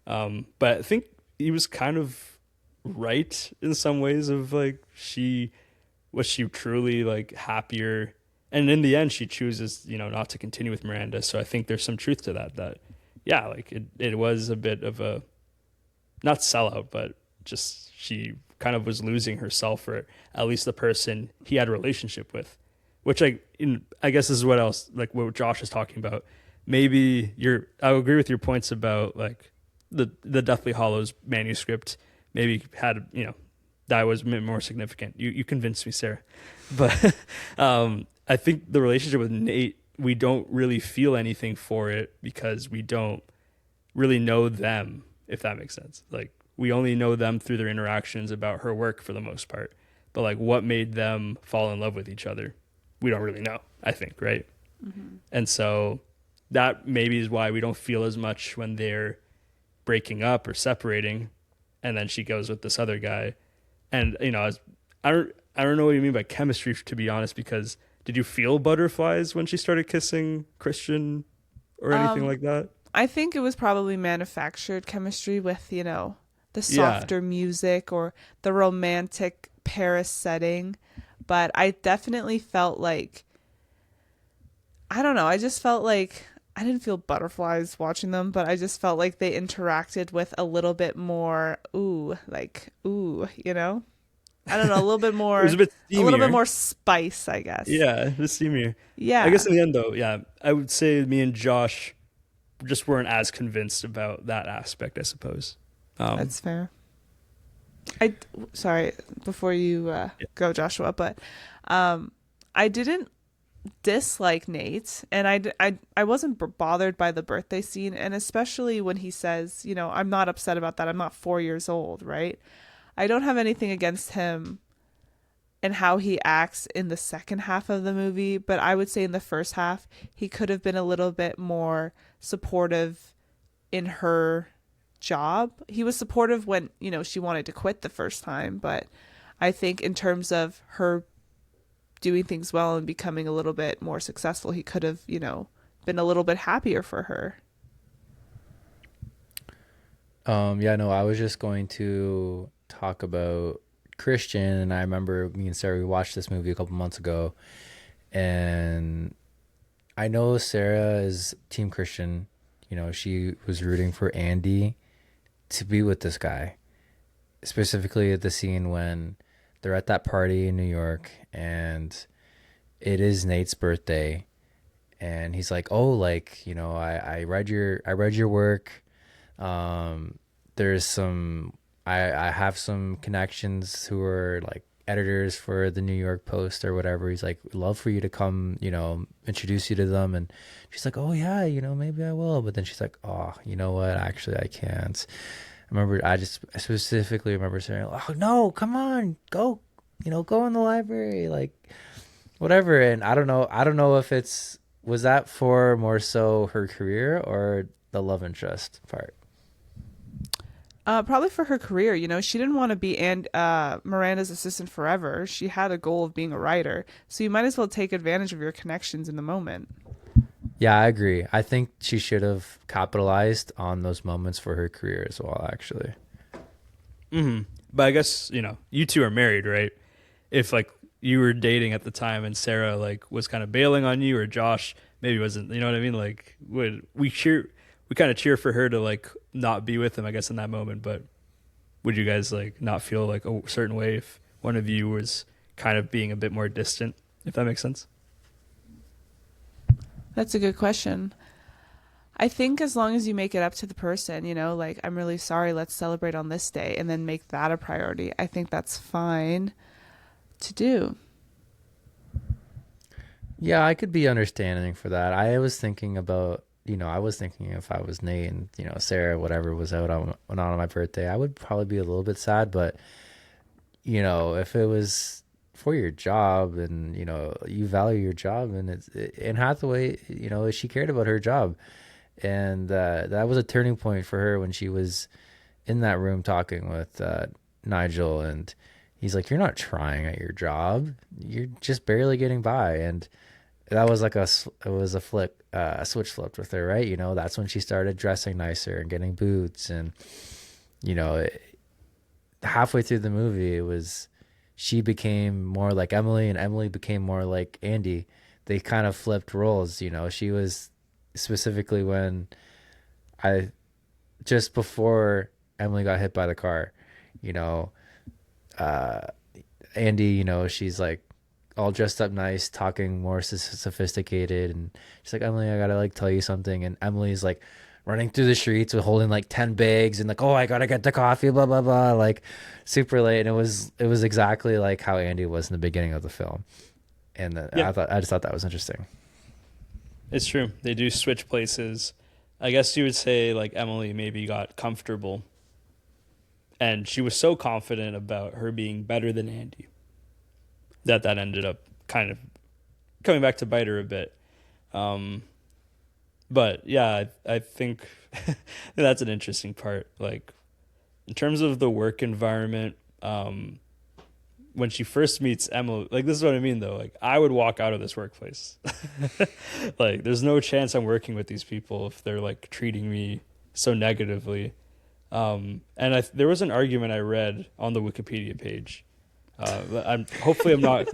But I think he was kind of right in some ways of like was she truly like happier, and in the end she chooses, you know, not to continue with Miranda. So I think there's some truth to that yeah, like it was a bit of a not sellout, but just she kind of was losing herself for at least the person he had a relationship with, which I guess this is what else, like what Josh is talking about. Maybe I agree with your points about like the Deathly Hallows manuscript maybe had, you know, that was a bit more significant. You convinced me, Sarah. But I think the relationship with Nate, we don't really feel anything for it because we don't really know them, if that makes sense. Like we only know them through their interactions about her work for the most part. But like what made them fall in love with each other, we don't really know, I think, right? Mm-hmm. And so that maybe is why we don't feel as much when they're breaking up or separating, and then she goes with this other guy. And you know, I don't know what you mean by chemistry, to be honest, because did you feel butterflies when she started kissing Christian or anything like that? I think it was probably manufactured chemistry with, you know, the softer music or the romantic Paris setting. But I definitely felt like, I don't know, I just felt like I didn't feel butterflies watching them, but I just felt like they interacted with a little bit more you know? I don't know, a little bit more, It was a bit steamier. a little bit more spice, I guess. Yeah, the steamier. Yeah. I guess in the end, though, yeah, I would say me and Josh just weren't as convinced about that aspect, I suppose. That's fair. Sorry, before you go, Joshua, but I didn't dislike Nate, and I wasn't bothered by the birthday scene, and especially when he says, you know, I'm not upset about that. I'm not 4 years old, right? I don't have anything against him and how he acts in the second half of the movie, but I would say in the first half, he could have been a little bit more supportive in her job. He was supportive when, you know, she wanted to quit the first time, but I think in terms of her doing things well and becoming a little bit more successful, he could have, you know, been a little bit happier for her. Yeah, no, I was just going to talk about Christian, and I remember me and Sarah, we watched this movie a couple months ago, and I know Sarah is Team Christian. You know, she was rooting for Andy to be with this guy, specifically at the scene when they're at that party in New York and it is Nate's birthday, and he's like, oh, like, you know, I read your work. There's some, I have some connections who are like editors for the New York Post or whatever. He's like, love for you to come, you know, introduce you to them. And she's like, oh yeah, you know, maybe I will. But then she's like, oh, you know what? Actually, I can't. I specifically remember saying, oh no, come on, go, you know, go in the library, like whatever. And I don't know if was that for more so her career or the love interest part? Probably for her career. You know, she didn't want to be Miranda's assistant forever. She had a goal of being a writer. So you might as well take advantage of your connections in the moment. Yeah, I agree. I think she should have capitalized on those moments for her career as well, actually. Mm-hmm. But I guess, you know, you two are married, right? If like you were dating at the time and Sarah like was kind of bailing on you, or Josh maybe wasn't, you know what I mean? Like we kind of cheer for her to like not be with him, I guess, in that moment. But would you guys like not feel like a certain way if one of you was kind of being a bit more distant, if that makes sense? That's a good question. I think as long as you make it up to the person, you know, like, I'm really sorry, let's celebrate on this day, and then make that a priority. I think that's fine to do. Yeah, I could be understanding for that. I was thinking about, you know, if I was Nate and, you know, Sarah, whatever, was out on my birthday, I would probably be a little bit sad. But you know, if it was for your job and, you know, you value your job, and and Hathaway, you know, she cared about her job. And that was a turning point for her when she was in that room talking with Nigel, and he's like, "You're not trying at your job. You're just barely getting by." And that was like it was a flip, a switch flipped with her, right? You know, that's when she started dressing nicer and getting boots, and you know, halfway through the movie, it was she became more like Emily, and Emily became more like Andy. They kind of flipped roles, you know. She was specifically when I just before Emily got hit by the car, you know, uh, Andy, you know, she's like all dressed up nice, talking more sophisticated, and she's like, Emily, I gotta like tell you something, and Emily's like running through the streets with holding like 10 bags and like, oh, I gotta get the coffee, blah blah blah, like super late. And it was exactly like how Andy was in the beginning of the film, and Yeah, I just thought that was interesting. it's true. They do switch places. I guess you would say like Emily maybe got comfortable, and she was so confident about her being better than Andy that ended up kind of coming back to bite her a bit. Um, but yeah, I think that's an interesting part. Like in terms of the work environment, when she first meets Emily, like this is what I mean though. Like I would walk out of this workplace. Like there's no chance I'm working with these people if they're like treating me so negatively. And there was an argument I read on the Wikipedia page. Hopefully I'm not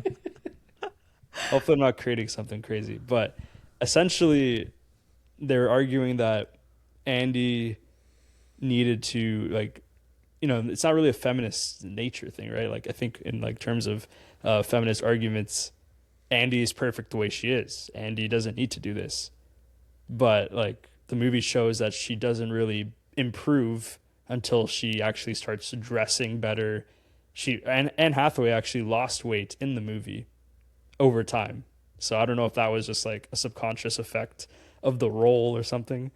hopefully I'm not creating something crazy, but essentially they're arguing that Andy needed to like, you know, it's not really a feminist nature thing, right? Like I think in like terms of feminist arguments, Andy is perfect the way she is. Andy doesn't need to do this. But like the movie shows that she doesn't really improve until she actually starts dressing better. She and Anne Hathaway actually lost weight in the movie over time. So I don't know if that was just like a subconscious effect of the role or something.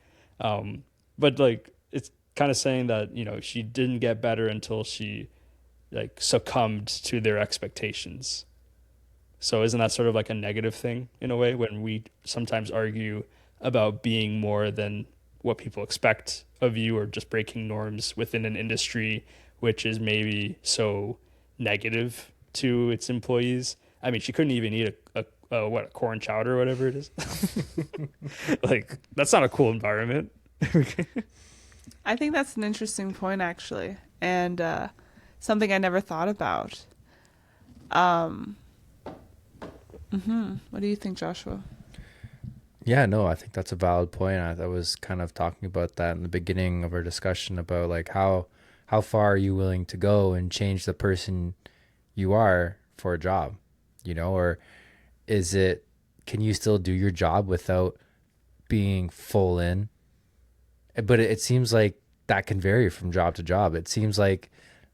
But like it's kind of saying that, you know, she didn't get better until she like succumbed to their expectations. So isn't that sort of like a negative thing in a way when we sometimes argue about being more than what people expect of you or just breaking norms within an industry which is maybe so negative to its employees? I mean, she couldn't even eat a corn chowder or whatever it is. Like that's not a cool environment. I think that's an interesting point, actually, and something I never thought about. Um, What do you think, Joshua? Yeah, no, I think that's a valid point. I was kind of talking about that in the beginning of our discussion about like how far are you willing to go and change the person you are for a job, you know, or is it can you still do your job without being full in? But it seems like that can vary from job to job. It seems like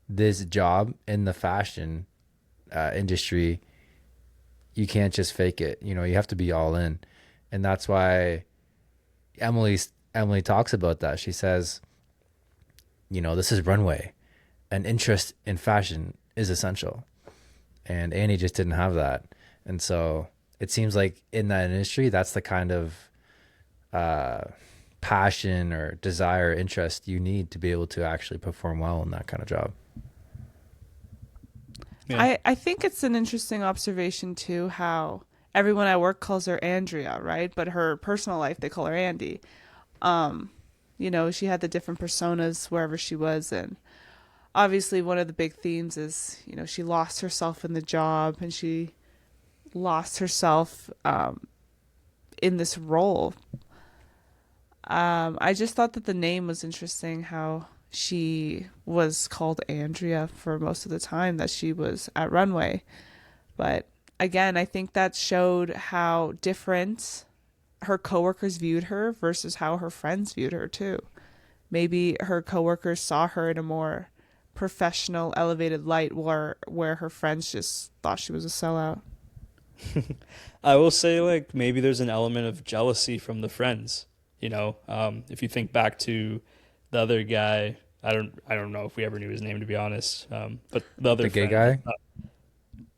this job in the fashion industry, you can't just fake it. You know, you have to be all in, and that's why Emily talks about that. She says, you know, this is runway. An interest in fashion is essential, and Annie just didn't have that, and so it seems like in that industry, that's the kind of uh, passion or desire, interest you need to be able to actually perform well in that kind of job. Yeah. I think it's an interesting observation too how everyone at work calls her Andrea, right? But her personal life they call her Andy. Um, you know, she had the different personas wherever she was, and obviously one of the big themes is, you know, she lost herself in the job and she lost herself in this role. I just thought that the name was interesting, how she was called Andrea for most of the time that she was at Runway. But again, I think that showed how different her coworkers viewed her versus how her friends viewed her too. Maybe her coworkers saw her in a more professional, elevated light where her friends just thought she was a sellout. I will say, like, maybe there's an element of jealousy from the friends. You know, if you think back to the other guy, I don't know if we ever knew his name, to be honest. But the other The gay friend, guy?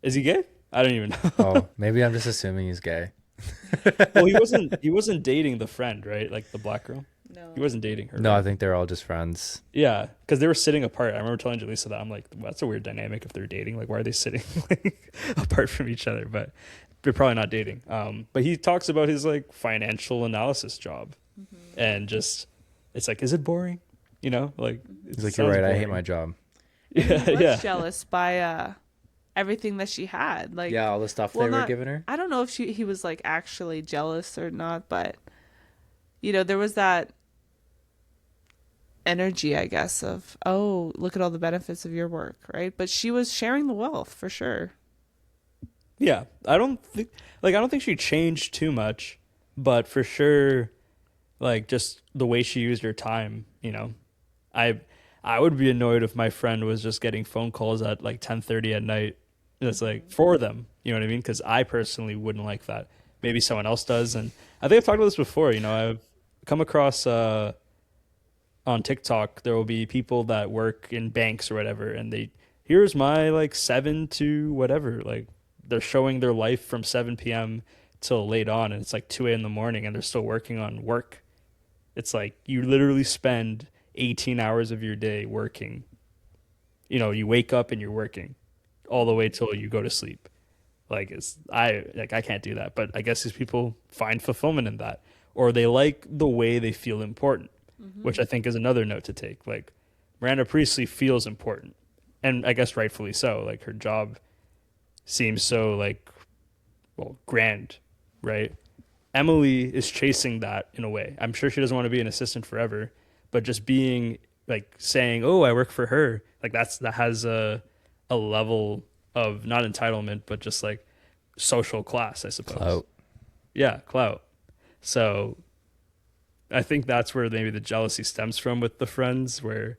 is he gay? I don't even know. Oh, maybe I'm just assuming he's gay. Well, he wasn't dating the friend, right? Like the black girl. No. He wasn't dating her. No, Right? I think they're all just friends. Yeah, because they were sitting apart. I remember telling Jaleesa that. I'm like, well, that's a weird dynamic if they're dating. Like, why are they sitting like apart from each other? But they're probably not dating. But he talks about his like financial analysis job, and just it's like, is it boring? You know, like it He's like, you're sounds right. I hate boring. my job. Yeah, He was yeah. jealous by everything that she had. Like, Yeah, all the stuff well, they were not- giving her. I don't know if he was like actually jealous or not, but there was that energy, I guess, of, oh, look at all the benefits of your work, right? But she was sharing the wealth for sure. Yeah, I don't think she changed too much, but for sure, like just the way she used her time, I would be annoyed if my friend was just getting phone calls at like 10:30 at night. It's like for them, you know what I mean? Because I personally wouldn't like that. Maybe someone else does, and I think I've talked about this before. I've come across on TikTok, there will be people that work in banks or whatever, and here's my like 7 to whatever, like they're showing their life from 7 p.m. till late on, and it's like 2 a.m. in the morning, and they're still working on work. It's like you literally spend 18 hours of your day working. You wake up and you're working all the way till you go to sleep. Like I can't do that, but I guess these people find fulfillment in that, or they like the way they feel important, which I think is another note to take. Like Miranda Priestley feels important, and I guess rightfully so. Like her job seems so grand, right? Emily is chasing that in a way. I'm sure she doesn't want to be an assistant forever, but just being like saying, "Oh, I work for her," like that has a level of not entitlement, but just like social class, I suppose. Clout. Yeah, clout. So I think that's where maybe the jealousy stems from with the friends, where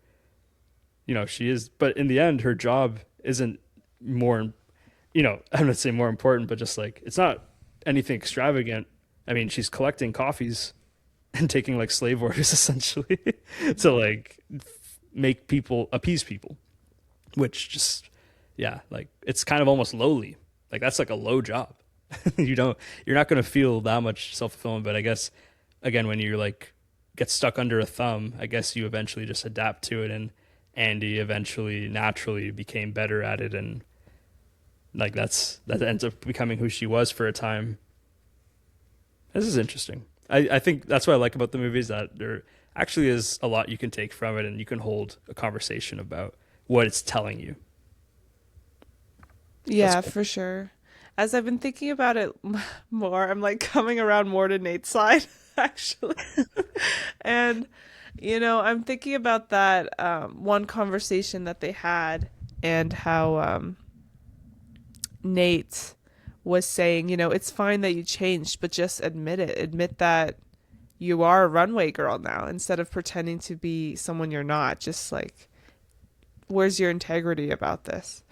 she is, but in the end, her job isn't more. I'm not saying more important, but just like it's not anything extravagant. I mean, she's collecting coffees and taking like slave orders essentially to like appease people, which just, yeah, like it's kind of almost lowly. Like that's like a low job. You're not going to feel that much self-fulfillment, but I guess again, when you like get stuck under a thumb, I guess you eventually just adapt to it, and Andy eventually naturally became better at it, and like that ends up becoming who she was for a time. This is interesting. I think that's what I like about the movies, that there actually is a lot you can take from it, and you can hold a conversation about what it's telling you. Yeah, cool. for sure. As I've been thinking about it more, I'm like coming around more to Nate's side, actually. And, I'm thinking about that one conversation that they had, and how Nate was saying, it's fine that you changed, but just admit it. Admit that you are a runway girl now, instead of pretending to be someone you're not. Just like, where's your integrity about this?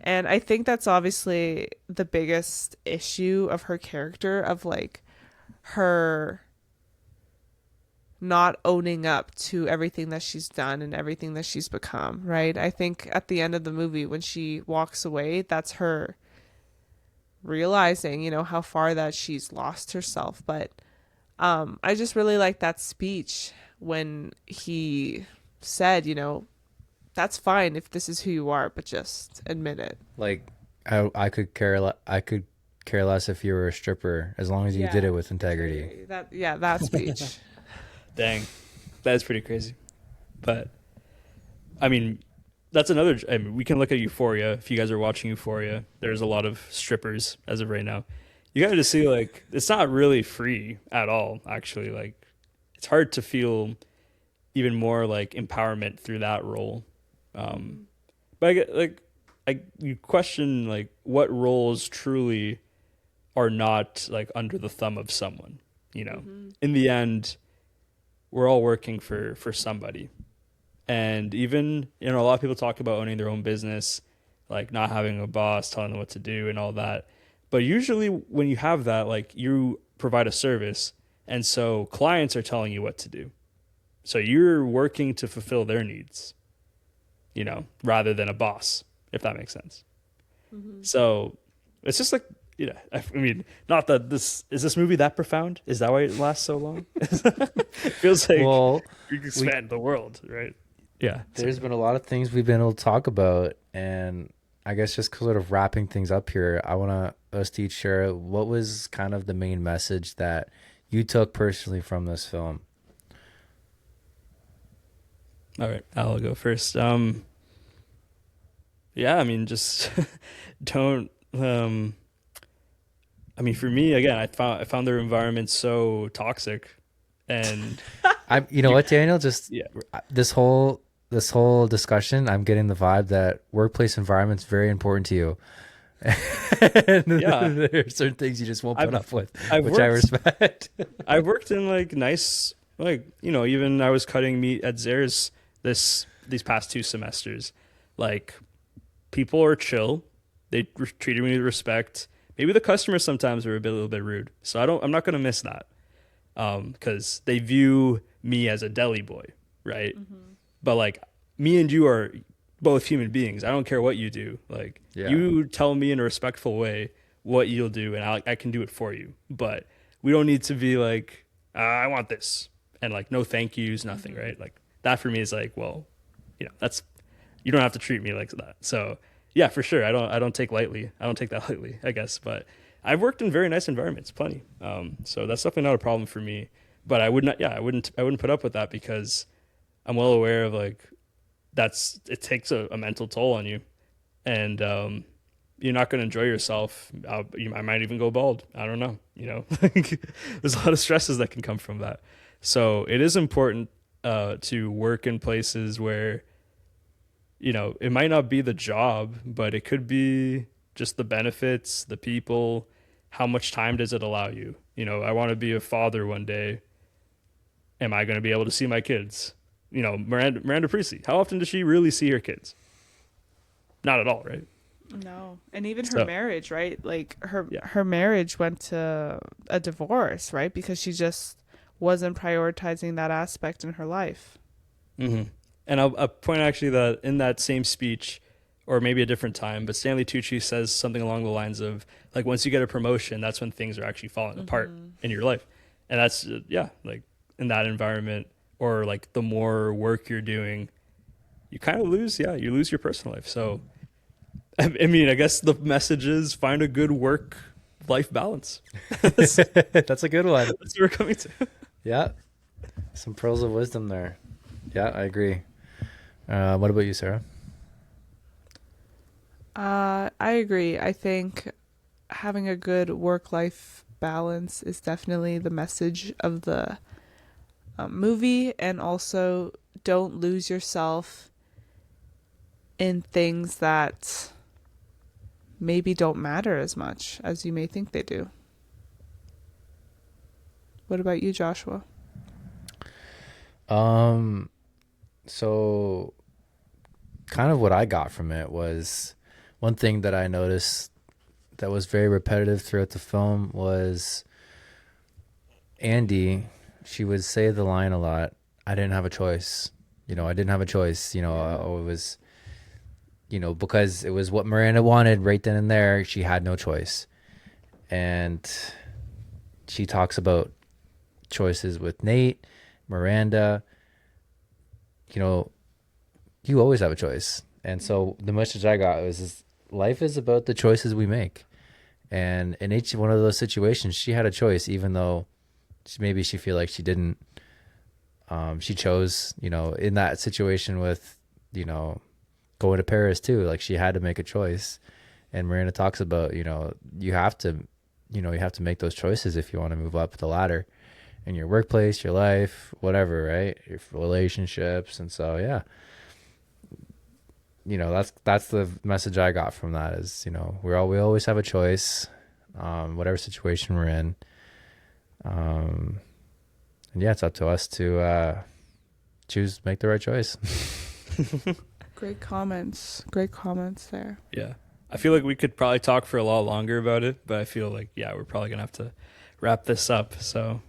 And I think that's obviously the biggest issue of her character, of like her not owning up to everything that she's done and everything that she's become, right? I think at the end of the movie, when she walks away, that's her realizing, how far that she's lost herself. But I just really like that speech when he said, that's fine if this is who you are, but just admit it. Like I could care less if you were a stripper, as long as you did it with integrity. That speech. Dang, that's pretty crazy. But I mean, that's another. I mean, we can look at Euphoria. If you guys are watching Euphoria, there's a lot of strippers as of right now. You got to see, like, it's not really free at all. Actually, like, it's hard to feel even more like empowerment through that role. But I get you question like what roles truly are not like under the thumb of someone. In the end, we're all working for somebody. And even, a lot of people talk about owning their own business, like not having a boss telling them what to do and all that. But usually when you have that, like you provide a service, and so clients are telling you what to do. So you're working to fulfill their needs, you know, rather than a boss, if that makes sense. So it's just like, you know, I mean, not that this movie that profound? Is that why it lasts so long? It feels like Well, you can expand the world, right? Yeah. there's been a lot of things we've been able to talk about, and I guess just sort of wrapping things up here, I want us to each share what was kind of the main message that you took personally from this film. All right, I'll go first. Yeah, I mean, just don't. I mean, for me, again, I found their environment so toxic, and You know what, Daniel? Just yeah, this whole discussion, I'm getting the vibe that workplace environment's very important to you. And Yeah. there are certain things you just won't put up with, I've which I worked- respect. I've worked in like nice, like, you know, even I was cutting meat at Zares these past 2 semesters. Like, people are chill. They treated me with respect. Maybe the customers sometimes were a little bit rude. So I'm not gonna miss that. Because they view me as a deli boy, right? But like, me and you are both human beings. I don't care what you do. Like, Yeah. you tell me in a respectful way what you'll do, and I can do it for you. But we don't need to be like, I want this, and like, no thank yous, nothing, right? Like, that for me is like, well, you know, that's, you don't have to treat me like that. So yeah, for sure, I don't take that lightly, I guess. But I've worked in very nice environments, plenty. So that's definitely not a problem for me. But I wouldn't put up with that, because I'm well aware of like, it takes a mental toll on you, and you're not going to enjoy yourself. I might even go bald. I don't know. You know, there's a lot of stresses that can come from that. So it is important to work in places where, you know, it might not be the job, but it could be just the benefits, the people, how much time does it allow you? You know, I want to be a father one day. Am I going to be able to see my kids? You know, Miranda Priestley, how often does she really see her kids? Not at all, right? No. And even her So- marriage, right? Like Yeah. her marriage went to a divorce, right? Because she just wasn't prioritizing that aspect in her life. Mm-hmm. And I'll point actually that in that same speech, or maybe a different time, but Stanley Tucci says something along the lines of, like, once you get a promotion, that's when things are actually falling apart in your life. And that's, like, in that environment, or like the more work you're doing, you kind of lose your personal life. So, I mean, I guess the message is find a good work-life balance. That's a good one. That's what we're coming to. Yeah. Some pearls of wisdom there. Yeah, I agree. What about you, Sarah? I agree. I think having a good work-life balance is definitely the message of the movie, and also don't lose yourself in things that maybe don't matter as much as you may think they do. What about you, Joshua? So kind of what I got from it was, one thing that I noticed that was very repetitive throughout the film was Andy. She would say the line a lot, I didn't have a choice. You know, I didn't have a choice. You know, it was, you know, because it was what Miranda wanted right then and there. She had no choice. And she talks about choices with Nate, Miranda. You know, you always have a choice. And so the message I got was life is about the choices we make. And in each one of those situations, she had a choice, even though maybe she feel like she didn't. She chose, you know, in that situation with, you know, going to Paris too, like she had to make a choice. And Miranda talks about, you know, you have to make those choices if you want to move up the ladder in your workplace, your life, whatever, right? Your relationships. And so, yeah, you know, that's the message I got from that is, you know, we always have a choice, whatever situation we're in. And yeah, it's up to us to make the right choice. Great comments there. Yeah. I feel like we could probably talk for a lot longer about it, but I feel like, we're probably going to have to wrap this up. So,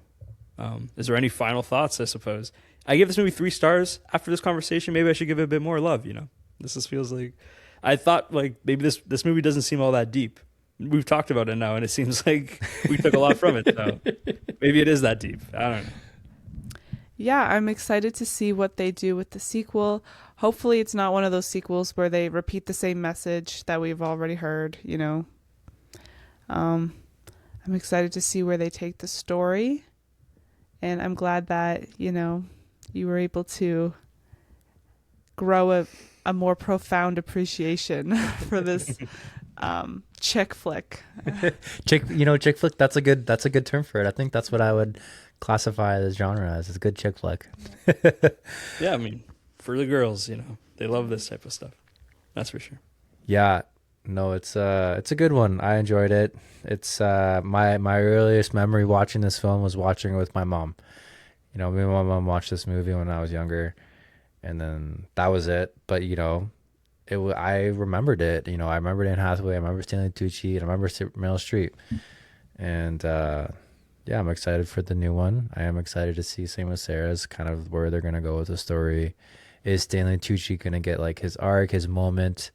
is there any final thoughts, I suppose? I gave this movie 3 stars. After this conversation, maybe I should give it a bit more love. This just feels like I thought like maybe this movie doesn't seem all that deep. We've talked about it now, and it seems like we took a lot from it. So maybe it is that deep. I don't know. Yeah, I'm excited to see what they do with the sequel. Hopefully it's not one of those sequels where they repeat the same message that we've already heard, I'm excited to see where they take the story. And I'm glad that, you were able to grow a more profound appreciation for this chick flick. Chick flick, that's a good term for it. I think that's what I would classify this genre as. It's a good chick flick. Yeah, I mean, for the girls, they love this type of stuff. That's for sure. Yeah, no, it's a good one. I enjoyed it. It's my earliest memory watching this film was watching it with my mom. Me and my mom watched this movie when I was younger, and then that was it. But I remembered it. I remember Anne Hathaway. I remember Stanley Tucci. And I remember Meryl Streep. And yeah, I'm excited for the new one. I am excited to see, same with Sarah's, kind of where they're gonna go with the story. Is Stanley Tucci gonna get like his arc, his moment?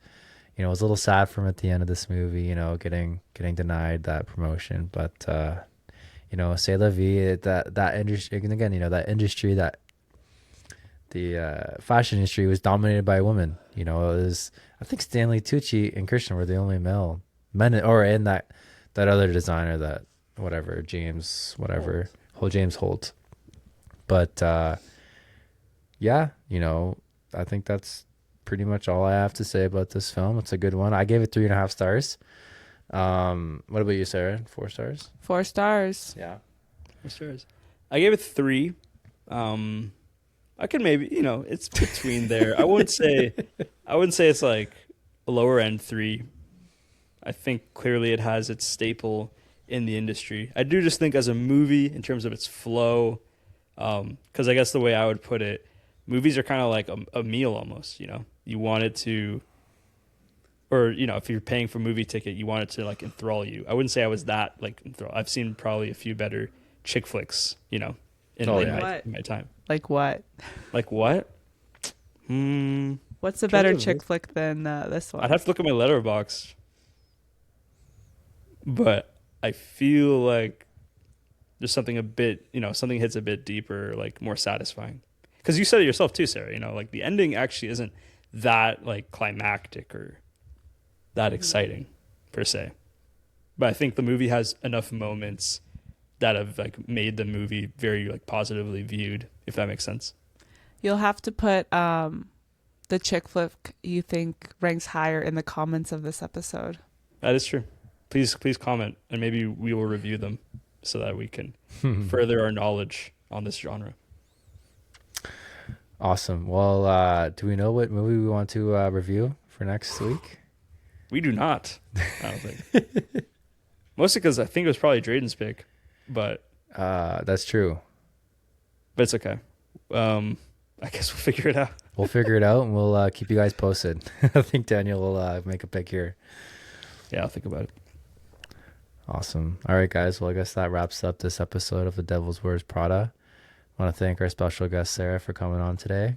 It was a little sad for him at the end of this movie. getting denied that promotion. But c'est la vie. That industry, and again, that industry, that the fashion industry was dominated by women. It was, I think Stanley Tucci and Christian were the only male men, or in that other designer, that whatever James Holt. But yeah, I think that's pretty much all I have to say about this film. It's a good one. I gave it 3.5 stars. What about you, Sarah? 4 stars? 4 stars. Yeah. 4 stars. I gave it 3. I could maybe, it's between there. I wouldn't say it's like a lower end 3. I think clearly it has its staple in the industry. I do just think as a movie, in terms of its flow, because I guess the way I would put it, movies are kind of like a meal almost. You want it to, or if you're paying for a movie ticket, you want it to like enthrall you. I wouldn't say I was that like enthralled. I've seen probably a few better chick flicks, in my time. Like what? Like what? What's a better chick flick than this one? I'd have to look at my letterbox, but I feel like there's something a bit, something hits a bit deeper, like more satisfying. Because you said it yourself too, Sarah. Like the ending actually isn't that like climactic or that exciting per se, but I think the movie has enough moments that have like made the movie very like positively viewed, if that makes sense. You'll have to put the chick flick you think ranks higher in the comments of this episode. That is true. Please comment, and maybe we will review them so that we can further our knowledge on this genre. Awesome. Well, do we know what movie we want to review for next week? We do not. I don't think. Mostly because I think it was probably Drayden's pick, but that's true. But it's okay. I guess we'll figure it out. We'll figure it out, and we'll keep you guys posted. I think Daniel will make a pick here. Yeah, I'll think about it. Awesome. All right, guys. Well, I guess that wraps up this episode of The Devil Wears Prada. I want to thank our special guest, Sarah, for coming on today.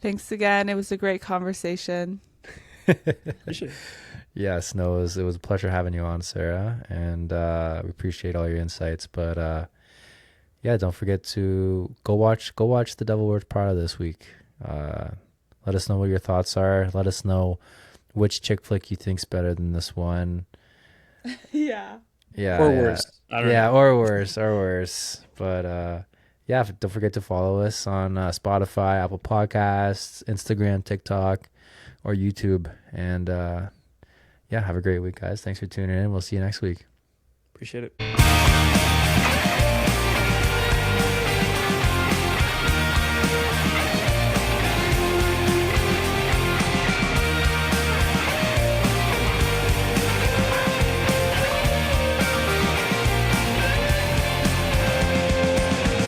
Thanks again. It was a great conversation. Yes, no, it was a pleasure having you on, Sarah, and we appreciate all your insights. But yeah, don't forget to go watch The Devil Wears Prada this week. Let us know what your thoughts are. Let us know which chick flick you think's better than this one. Yeah. Yeah. Or worse. I don't know. Or worse. But yeah, don't forget to follow us on Spotify, Apple Podcasts, Instagram, TikTok, or YouTube. And yeah, have a great week, guys. Thanks for tuning in. We'll see you next week. Appreciate it.